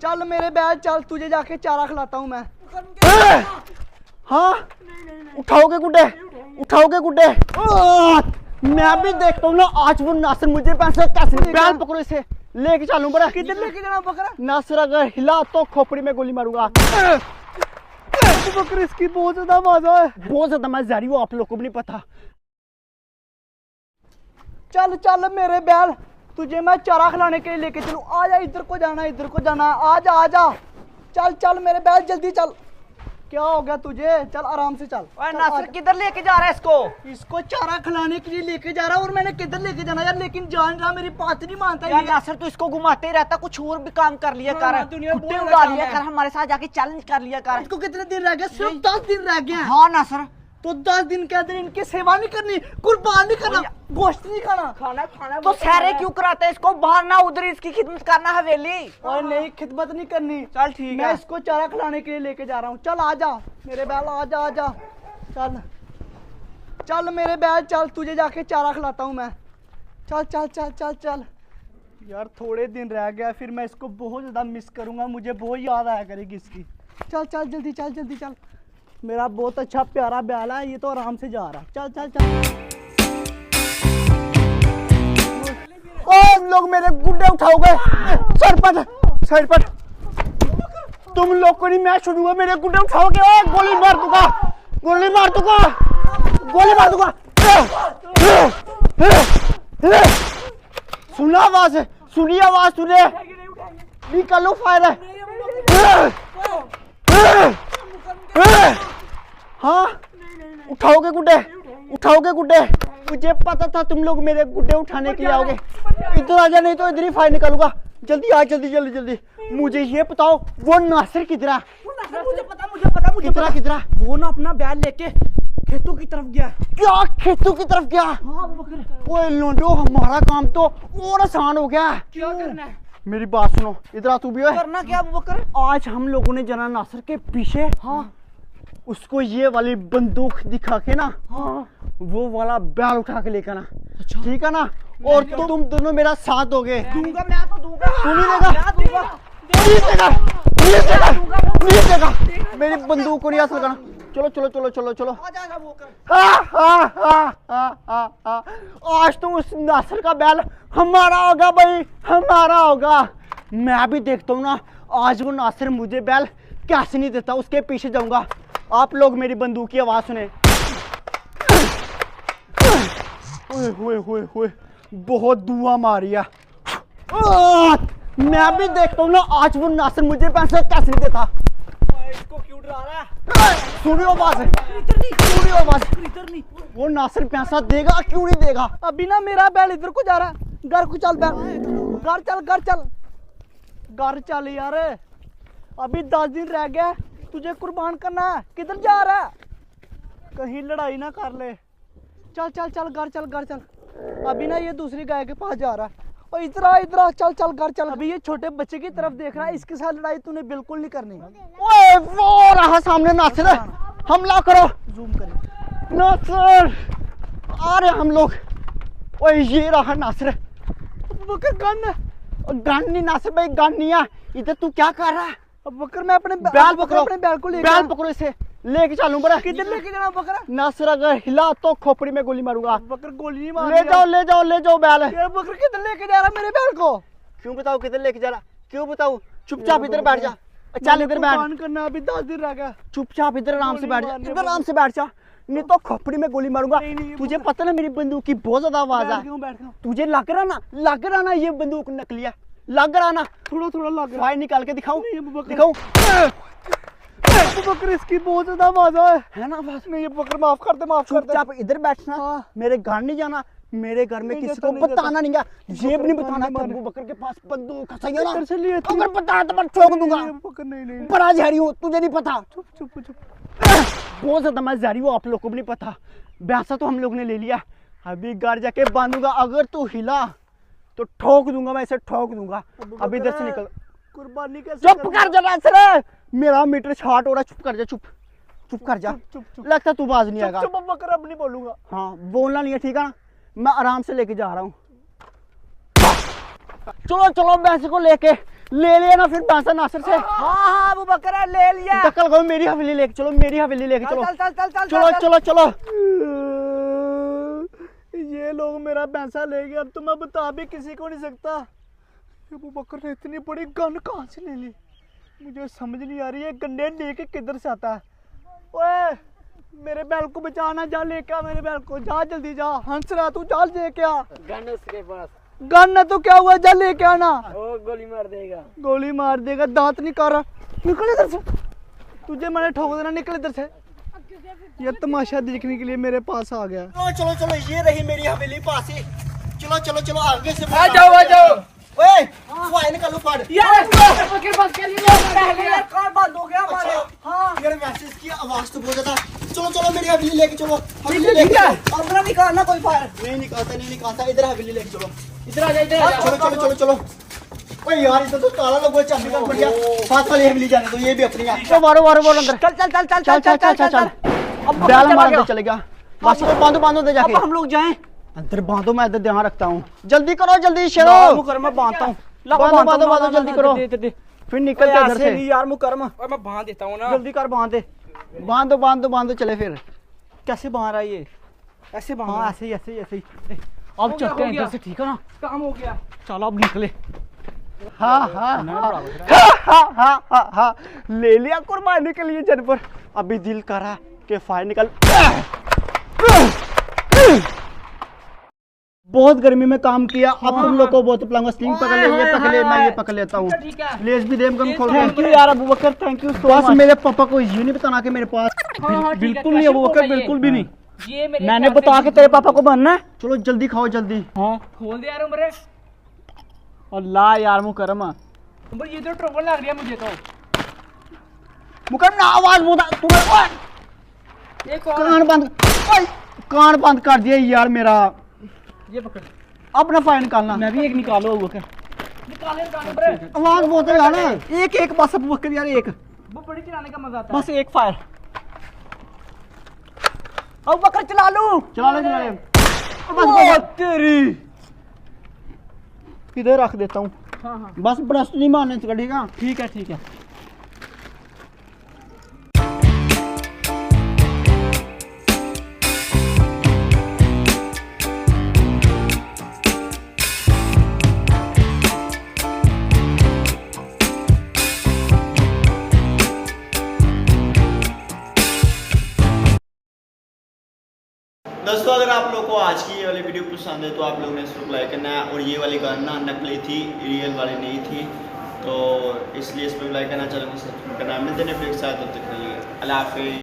चल मेरे बैल चल, तुझे जाके चारा खिलाता हूँ मैं। हाँ उठाओगे गुड्डे, उठाओगे गुड्डे। मैं भी देखता हूँ ना आज वो नासिर मुझे पैसे कैसे बैल पकड़ो इसे लेके चलूं। बड़ा किधर लेके जाना बकरा? नासिर अगर हिला तो खोपड़ी में गोली मारूंगा। बकरा इसकी बहुत ज्यादा मजा है, बहुत ज्यादा मैं जहरी हूँ, आप लोगों को भी नहीं पता। चल चल मेरे बैल, तुझे मैं चारा खिलाने के लिए लेके चलूं। आजा, इधर को जाना, इधर को जाना, आजा आजा। चल चल मेरे बैल जल्दी चल। क्या हो गया तुझे? चल आराम से चल। नासिर किधर लेके जा रहा है इसको? इसको चारा खिलाने के लिए लेके जा रहा है। और मैंने किधर लेके जाना यार, लेकिन जान रहा, मेरी बात नहीं मानता यार। नासिर तू इसको घुमाते ही रहता, कुछ और भी काम कर लिया कर, कुत्ते उड़ा लिया कर, हमारे साथ जाके चैलेंज कर लिया कर। इसको कितने दिन रह गए? सिर्फ 10 दिन रह गए। हाँ नासिर, तो 10 दिन के अंदर इनकी सेवा नहीं करनी, कुर्बान नहीं करना, गोश्त नहीं खाना। खाना तो सहरे क्यों कराते हैं इसको? बाहर ना उधर इसकी खिदमत करना हवेली। और नहीं, खिदमत नहीं करनी। चल ठीक है, मैं इसको चारा खिलाने के लिए लेके जा रहा हूँ। चल आजा मेरे बैल, आजा आजा। चल चल मेरे बैल चल, तुझे जाके चारा खिलाता हूँ मैं। चल चल चल चल चल। यार थोड़े दिन रह गया, फिर मैं इसको बहुत ज्यादा मिस करूंगा, मुझे बहुत याद आया करेगी इसकी। चल चल जल्दी चल, जल्दी चल। मेरा बहुत अच्छा प्यारा बैल है, ये तो आराम से जा रहा है। चल चल चल। ओ लोग मेरे गुड्डे उठाओगे? सरपट तुम लोग को नहीं मैं छोड़ूंगा, मेरे गुड्डे उठाओगे? ओ गोली मार दूंगा, गोली मार दूंगा, गोली मार दूंगा। सुना आवाज, सुनी आवाज तूने? निकालो फायर। हाँ उठाओगे गुड्डे, उठाओगे गुड्डे? मुझे पता था तुम लोग मेरे गुड्डे उठाने के लिए आओगे। इधर आ जा, नहीं तो इधर ही फायर निकालूंगा। जल्दी आ, जल्दी जल्दी जल्दी। मुझे ये बताओ वो नासिर किधर? मुझे पता किधर? वो ना अपना बैल लेके खेतों की तरफ गया। क्या खेतों की तरफ गया? हाँ बकरे। ओए लोंडो, हमारा काम तो और आसान हो गया। क्या करना है? मेरी बात सुनो, इधर आ तू भी। करना क्या बकर? आज हम लोगों ने जना नासिर के पीछे, हाँ उसको ये वाली बंदूक दिखा के ना, हाँ वो वाला बैल उठा के लेकर ना। अच्छा ठीक है ना? और तुम दोनों मेरा साथ दोगे। दूंगा, मैं तो दूंगा। तू नहीं देगा? दूंगा। प्लीज देगा, प्लीज देगा, प्लीज देगा। मेरी बंदूक को नहीं हासिल करना। चलो चलो चलो चलो चलो। आजा वो कर। आज तो उस नासिर का बैल हमारा होगा भाई, हमारा होगा। मैं भी देखता हूँ ना आज वो नासिर मुझे बैल कैसे नहीं देता, उसके पीछे जाऊंगा। आप लोग मेरी बंदूक की आवाज सुने। ओए होए होए होए, बहुत धुआं मारिया। मैं भी देखता हूँ ना आज वो नासिर मुझे पैसे कैसे नहीं देता। इसको क्यों डरा रहा है? सुनियो आवाज, इधर नहीं, सुनियो आवाज। इधर नहीं। वो नासिर पैसा देगा क्यों नहीं देगा? अभी ना मेरा बैल इधर को जा रहा है। घर को चल बैल, घर चल, घर चल, घर चल यार। अभी 10 दिन रह गए, तुझे कुर्बान करना है। किधर जा रहा है? कहीं लड़ाई ना कर ले। चल चल चल, घर चल, घर चल। अभी ना ये दूसरी गाय के पास जा रहा है। और इधर आ, इधर आ, चल चल, घर चल। अभी ये छोटे बच्चे की तरफ देख रहा है, इसके साथ लड़ाई तूने बिल्कुल नहीं करनी। ओए वो रहा सामने नासिर, हमला करो। जूम कर नासिर आ रहे हम लोग। ओए ये रहा नासिर। गन, गन नहीं नासिर भाई, गन नहीं है इधर। तू क्या कर रहा है? अब बकर मैं अपने बैल पकड़ो, अपने बैल को लेके बैल पकड़ो, इसे लेके चलूं। बड़ा किधर लेके जाना बकर? नासिर अगर हिला तो खोपड़ी में गोली मारूंगा। बकर गोली नहीं मार। ले जाओ ले जाओ ले जाओ बैल। यार बकर किधर लेके जा रहा मेरे बैल को? क्यों बताओ किधर लेके जा रहा? क्यों बताओ? चुपचाप इधर बैठ जा। चल इधर बैठ। कुर्बान करना, अभी 10 दिन रह गया। चुपचाप इधर आराम से बैठ जा, गोली इधर आराम से बैठ जा, नहीं तो खोपड़ी में गोली मारूंगा। नहीं, तुझे पता ना मेरी बंदूक की बहुत ज्यादा आवाज है। बैठ गया। तुझे लग रहा ना ये बंदूक नकली है? लग रहा ना? थोड़ा थोड़ा लग रहा फायर निकाल के दिखाऊं? है। दिखाऊं? बकर इसकी बहुत ज्यादा आवाज है ना आवाज? नहीं बकर, माफ कर दे, माफ कर दे। चुपचाप इधर बैठना। हाँ। मेरे घर नहीं जाना, मेरे घर में नहीं किसी जाता, को नहीं बताना नहीं है। ये भी नहीं बताना नहीं कि माने। अबू बकर के पास बंदूक है, सही है ना? इधर से लिए अगर बताया तो मैं ठोक दूंगा। बकर नहीं। बड़ा जहरी हूँ, तुझे नहीं पता। चुप चुप चुप। बहुत ज्यादा मैं जहरी हूँ, आप लोग को भी नहीं पता। बैसा तो हम लोग ने ले लिया, अभी घर जाके बांधूंगा। अगर तू हिला तो ठोक दूंगा, मैं इसे ठोक दूंगा। अभी इधर से निकल। कुर्बानी कैसे? चुप कर जा नासिर, मेरा मीटर छाट हो रहा। चुप कर जा, चुप कर जा। चुप लगता तू बाज नहीं आएगा। चुप बकर, अब नहीं बोलूंगा। हाँ बोलना नहीं है, ठीक है ना? मैं आराम से लेके जा रहा हूँ। चलो चलो भैंस को लेके ले लिया ना फिर बांसा नासिर से। हाँ हाँ अबू बकर ले लिया। कल कहो मेरी हवेली लेके चलो, मेरी हवेली लेके चलो। चल चल चल चल चलो चलो चलो। ये लोग मेरा पैसा ले गए, अब तो मैं बता भी किसी को नहीं सकता। अबू बकर ने इतनी बड़ी गन कहाँ से ले ली, मुझे समझ नहीं आ रही है। गन्ने लेके किधर से आता है। ओए मेरे बैल को बचाना, जा लेके आ मेरे बैल को, जा जल्दी जा। हंस रहा तू, जा लेके आ। गन उसके पास। गन है तो क्या हुआ, जा लेके आना। वो गोली मार देगा। गोली मार देगा, दांत नहीं कर रहा। निकल इधर से, तुझे मैंने ठोक देना, निकल इधर से। ये तमाशा देखने के लिए मेरे पास आ गया। चलो चलो चलो, ये रही मेरी हवेली पास ही। चलो चलो चलो आगे से। आ जाओ आ जाओ। ओए फाइल निकालो फाड़। यार पकड़ बस के लिए यार कार बंद हो गया हमारा। हाँ यार मैसेज की आवाज तो बहुत ज्यादा। चलो चलो मेरी हवेली लेके चलो। हवेली ठीक लेके है, चलो। अपना निकालना कोई फायर। नहीं निकालता नहीं निकालता, इधर हवेली लेके चलो। इधर आ जा इधर आ जा। चलो चलो चलो चलो। ओए यार इधर तो ताला लगा हुआ है, चाबी का पड़ गया। पास वाली हवेली जाने दो, ये भी अपनी है। चलो मारो मारो मारो अंदर। चल चल चल चल चल चल चल चल। अब बैल मार दे चलेगा। बस वो बांधो बांधो दे जाके। अब हम लोग जाएं। अंदर बांधो, मैं इधर ध्यान रखता हूँ। जल्दी करो जल्दी शेरो। मुकरम मैं बांधता हूँ। बांधो बांधो बांधो जल्दी करो। फिर निकल के इधर से। यार मुकरम और मैं बांध देता हूँ ना। जल्दी कर, बांध दे। बांधो बांधो बांधो चले फिर। कैसे बांध रहा है ये? ऐसे बांध। हाँ ऐसे ही ऐसे ही ऐसे ही। अब चलते हैं इधर से, ठीक है ना? काम हो गया। चलो अब निकले। हाँ हाँ हाँ हाँ हाँ हाँ, ले लिया कुर्बानी के लिए जानवर। अभी दिल करा कि फायर निकल। बहुत गर्मी में काम किया, अब तुम लोग को बहुत पलाऊंगा। स्लिंग पकड़ ले, ये पकड़ ले, मैं ये पकड़ लेता हूँ। ठीक है। लेस भी देम कम खोल। थैंक यू यार अबू बकर, थैंक यू सो बस मच। मेरे पापा को ये नहीं बताना कि मेरे पास। बिल्कुल नहीं अबू बकर, बिल्कुल भी नहीं। ये मेरे मैंने बता के तेरे पापा को बनना है। चलो जल्दी खाओ जल्दी। हाँ खोल दे यार उम्र। अल्लाह यार मुकरम। उम्र ये तो ट्रबल लग रही है मुझे तो। मुकरम ना आवाज बोला तुम्हें। ये कौन? कान बंद, ओए, कान बंद कर दिया यार मेरा। ये पकड़। अपना फायर निकालना। मैं भी एक निकालो अबू बकर। निकाले कान उम्र। आवाज बहुत है यार। एक एक बस अबू बकर यार, एक वो बड़ी चलाने का मजा आता है। बस एक फायर। अबू बकर चला लूं। चला ले चला ले। ओ तेरी, इधर रख देता हूँ। हाँ हाँ। बस ब्रश नहीं मारने से कटेगा। ठीक है ठीक है। दोस्तों अगर आप लोगों को आज की ये वाली वीडियो पसंद है तो आप लोगों ने इसको लाइक करना है। और ये वाली गन ना नकली थी, रियल वाली नहीं थी, तो इसलिए इस पर लाइक करना, चैनल को सब्सक्राइब करना। मिलते हैं फिर एक साथ, तब तक के लिए अल्लाह हाफिज़।